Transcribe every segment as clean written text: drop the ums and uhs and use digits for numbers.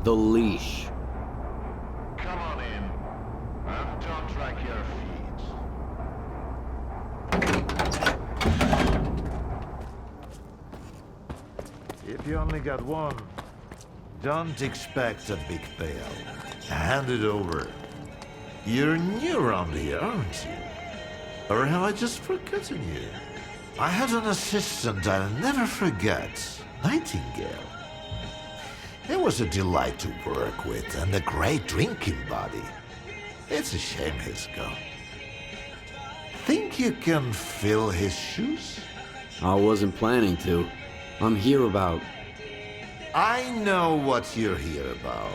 The leash. Come on in, and don't drag your feet. If you only got one, don't expect a big payout. Hand it over. You're new around here, aren't you? Or have I just forgotten you? I had an assistant I'll never forget, Nightingale. He was a delight to work with and a great drinking buddy. It's a shame he's gone. Think you can fill his shoes? I wasn't planning to. I'm here about... I know what you're here about.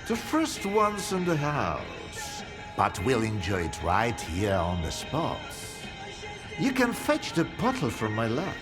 The first ones in the house. But we'll enjoy it right here on the spot. You can fetch the bottle from my lab.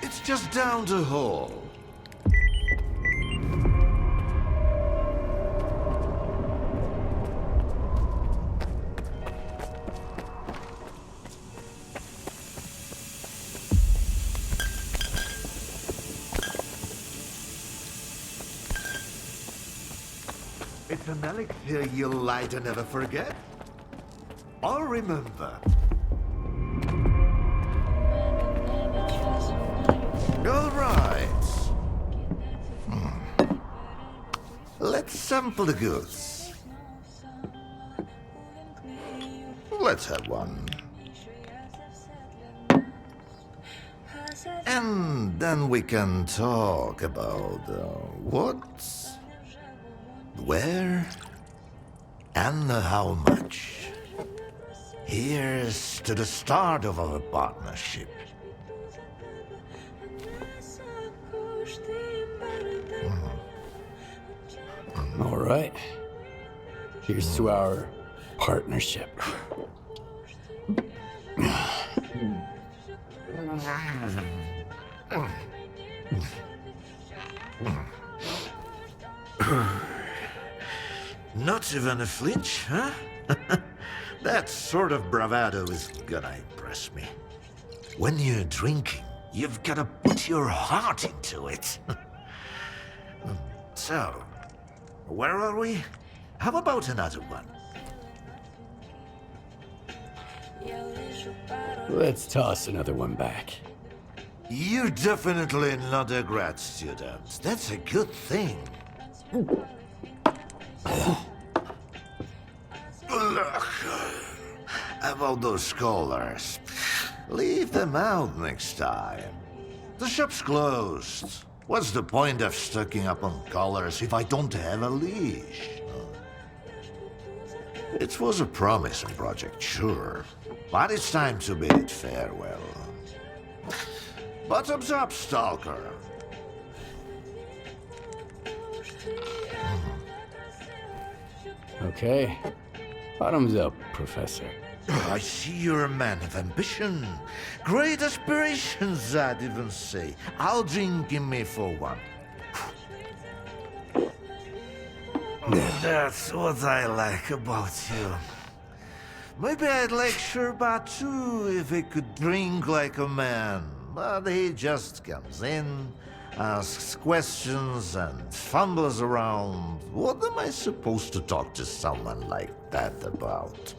It's just down the hall. It's an elixir you'll light and never forget. Or remember. All right. Let's sample the goods. Let's have one. And then we can talk about what, where, and how much. Here's to the start of our partnership. All right. Here's to our partnership. Not even a flinch, huh? That sort of bravado is gonna impress me. When you're drinking, you've gotta put your heart into it. So, where are we? How about another one? Let's toss another one back. You're definitely not a grad student. That's a good thing. Look, about those scholars. Leave them out next time. The shop's closed. What's the point of stocking up on collars if I don't have a leash? It was a promising project, sure. But it's time to bid it farewell. Bottoms up, Stalker. Okay. Bottoms up, Professor. I see you're a man of ambition. Great aspirations, I'd even say. I'll drink in me for one. That's what I like about you. Maybe I'd like SCHLÜSSELKARTE too, if he could drink like a man. But he just comes in, asks questions, and fumbles around. What am I supposed to talk to someone like that about,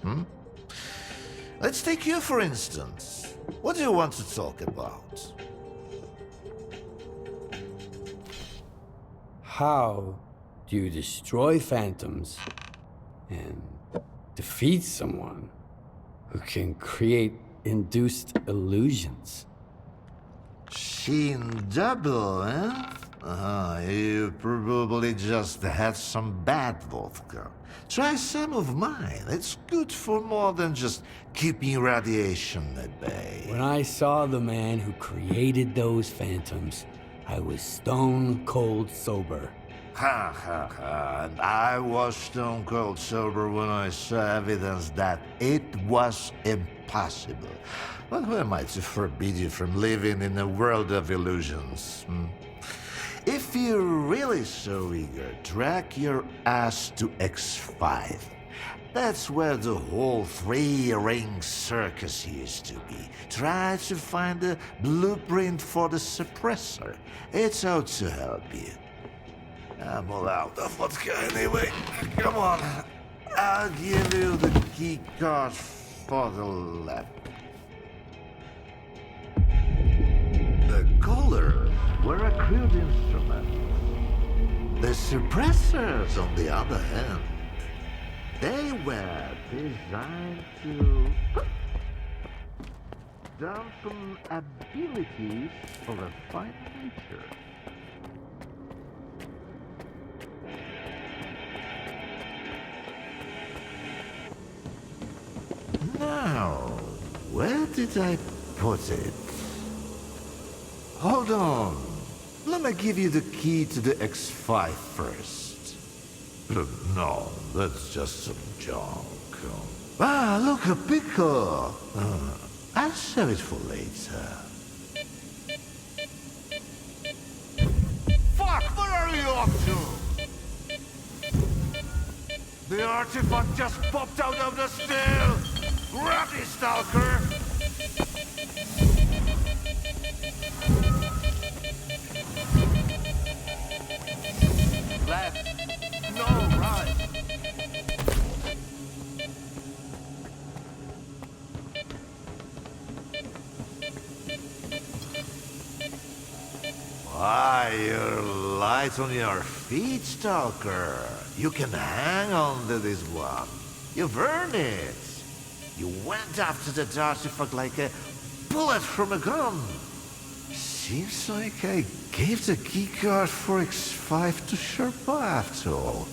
Let's take you, for instance. What do you want to talk about? How do you destroy phantoms and defeat someone who can create induced illusions? Sheen double, eh? You probably just had some bad vodka. Try some of mine. It's good for more than just keeping radiation at bay. When I saw the man who created those phantoms, I was stone cold sober. Ha ha ha. And I was stone cold sober when I saw evidence that it was impossible. But who am I to forbid you from living in a world of illusions? If you're really so eager, drag your ass to X5. That's where the whole three-ring circus used to be. Try to find the blueprint for the suppressor. It's out to help you. I'm all out of vodka anyway. Come on. I'll give you the key card for the lab. The colors were a crude instrument. The suppressors, on the other hand, they were designed to dampen abilities of a fine nature. Now, where did I put it? Hold on. Let me give you the key to the X5 first. No, that's just some junk. Ah, look, a pickle. I'll save it for later. Fuck, where are you up to? The artifact just popped out of the still. Grab it, Stalker. Left. No, right. Why, you're light on your feet, Stalker. You can hang on to this one. You've earned it. You went after the artifact like a bullet from a gun. Seems like I gave the keycard for X5 to Sherpa after all.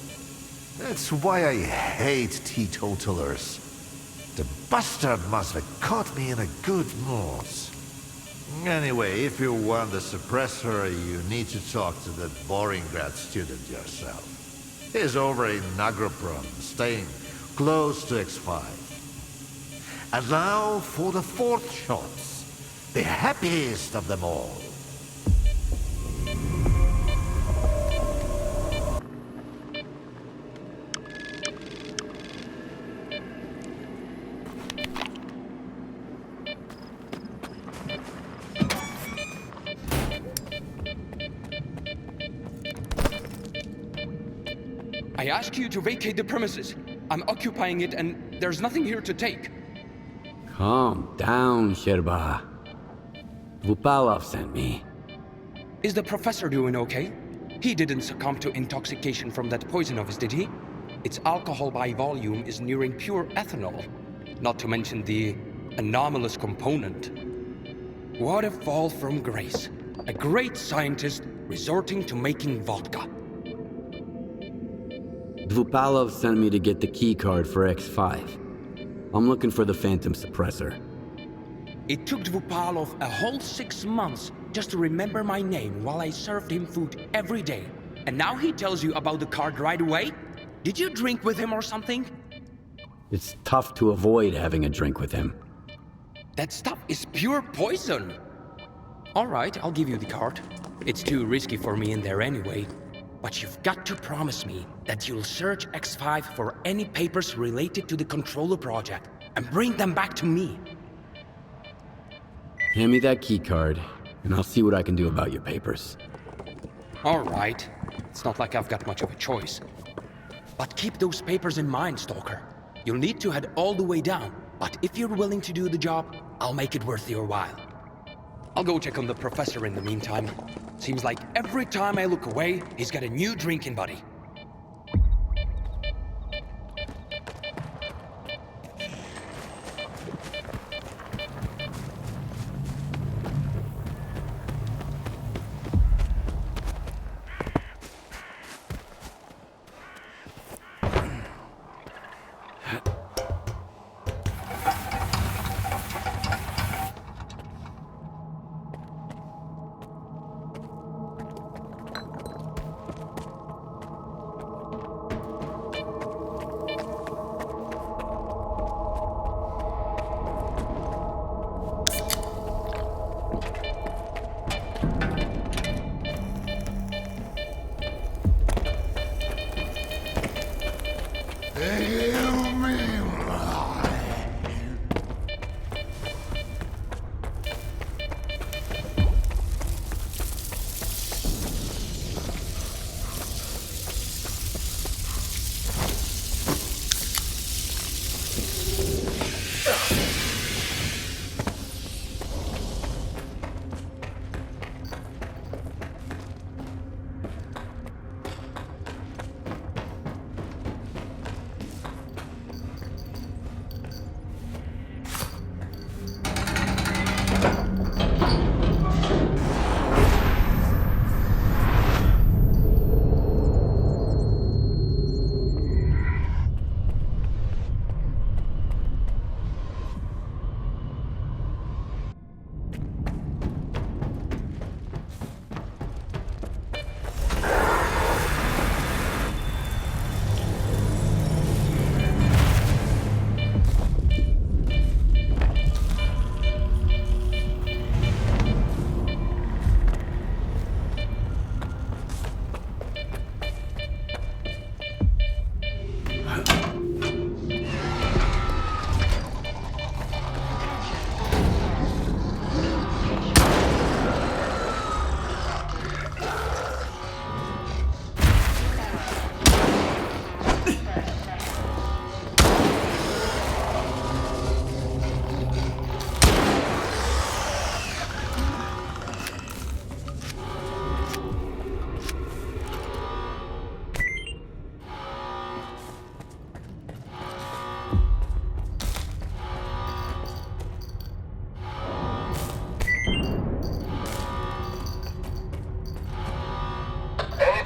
That's why I hate teetotalers. The bastard must have caught me in a good mood. Anyway, if you want the suppressor, you need to talk to that boring grad student yourself. He's over in AHROPRAM, staying close to X5. And now for the fourth shots, the happiest of them all. I asked you to vacate the premises. I'm occupying it and there's nothing here to take. Calm down, SCHLÜSSELKARTE. DWUPALOW sent me. Is the professor doing okay? He didn't succumb to intoxication from that poison of his, did he? Its alcohol by volume is nearing pure ethanol. Not to mention the anomalous component. What a fall from grace. A great scientist resorting to making vodka. DWUPALOW sent me to get the keycard for X5. I'm looking for the phantom suppressor. It took DWUPALOW a whole 6 months just to remember my name while I served him food every day. And now he tells you about the card right away? Did you drink with him or something? It's tough to avoid having a drink with him. That stuff is pure poison. All right, I'll give you the card. It's too risky for me in there anyway. But you've got to promise me that you'll search X5 for any papers related to the controller project and bring them back to me. Hand me that keycard, and I'll see what I can do about your papers. All right. It's not like I've got much of a choice. But keep those papers in mind, Stalker. You'll need to head all the way down, but if you're willing to do the job, I'll make it worth your while. I'll go check on the professor in the meantime. Seems like every time I look away, he's got a new drinking buddy.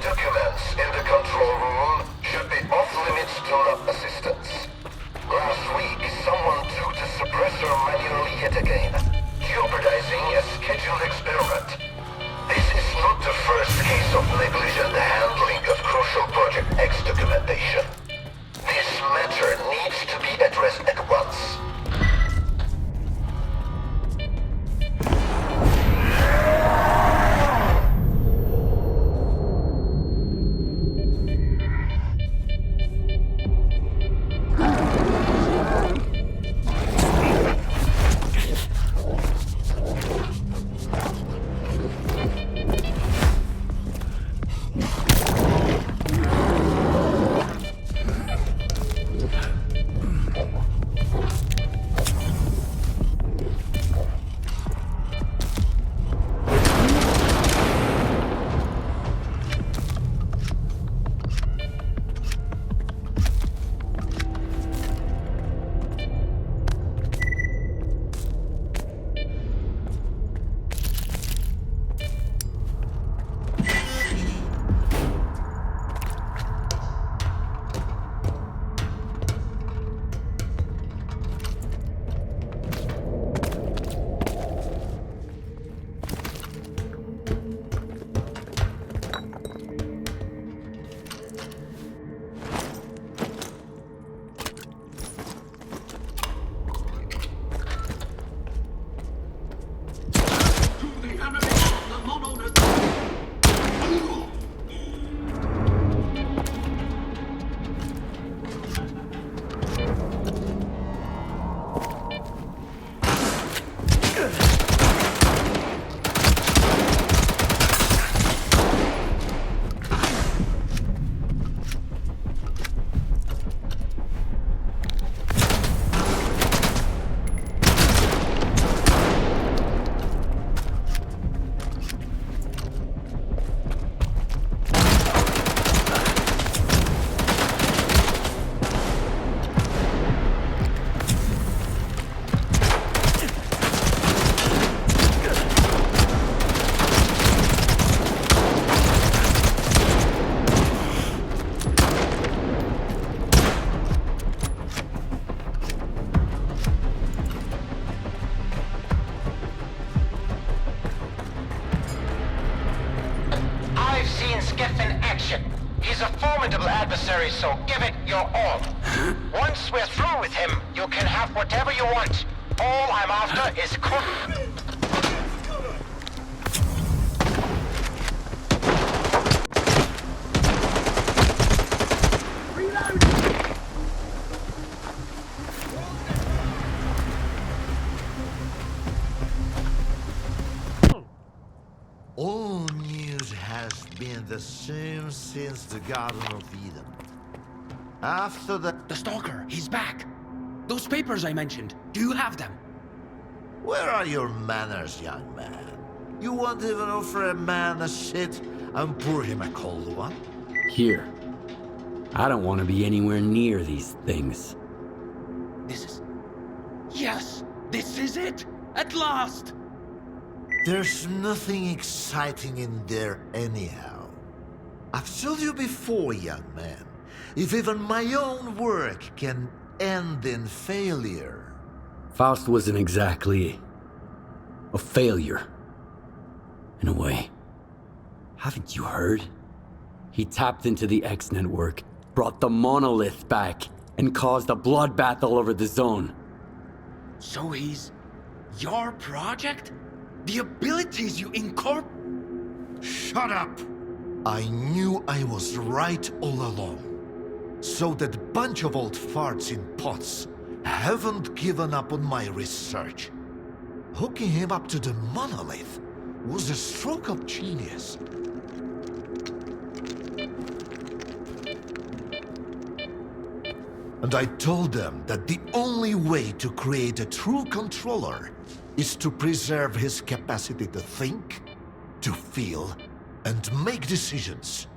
documents in the control room should be off limits to lab assistance. Last week, someone took the suppressor manually yet again, jeopardizing a scheduled experiment. This is not the first case of negligent handling of crucial Project X documentation. This matter needs to be addressed at once. So give it your all. Once we're through with him, you can have whatever you want. All I'm after is All news has been the same since the Garden of Eden. After The Stalker, he's back. Those papers I mentioned, do you have them? Where are your manners, young man? You won't even offer a man a shit and pour him a cold one? Here. I don't want to be anywhere near these things. Yes, this is it! At last! There's nothing exciting in there anyhow. I've told you before, young man, if even my own work can end in failure. Faust wasn't exactly a failure. In a way. Haven't you heard? He tapped into the X network, brought the monolith back, and caused a bloodbath all over the zone. So he's your project? The abilities you Shut up! I knew I was right all along. So that bunch of old farts in pots haven't given up on my research. Hooking him up to the monolith was a stroke of genius. And I told them that the only way to create a true controller is to preserve his capacity to think, to feel, and make decisions.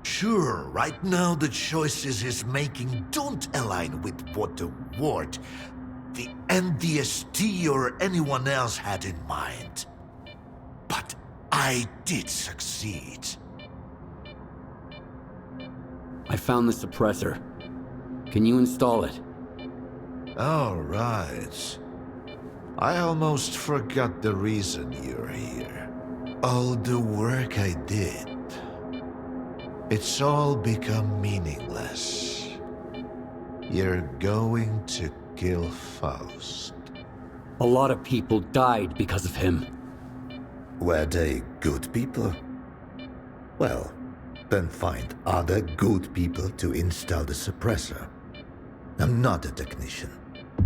Sure, right now the choices he's making don't align with what the Ward, the NDST or anyone else had in mind. But I did succeed. I found the suppressor. Can you install it? All right. I almost forgot the reason you're here. All the work I did. It's all become meaningless. You're going to kill Faust. A lot of people died because of him. Were they good people? Well, then find other good people to install the suppressor. I'm not a technician.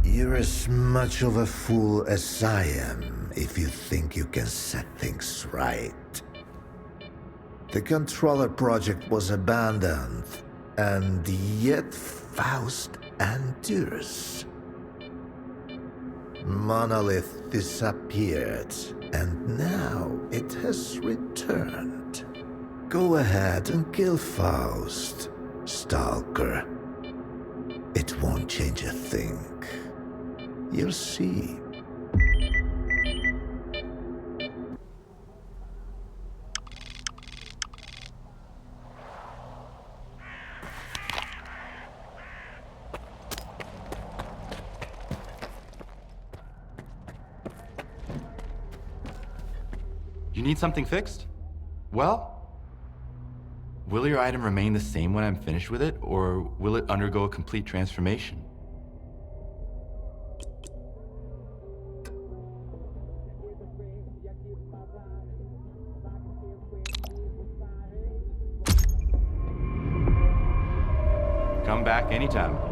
You're as much of a fool as I am if you think you can set things right. The controller project was abandoned, and yet Faust endures. Monolith disappeared, and now it has returned. Go ahead and kill Faust, Stalker. It won't change a thing. You'll see. You need something fixed? Well, will your item remain the same when I'm finished with it, or will it undergo a complete transformation? Come back anytime.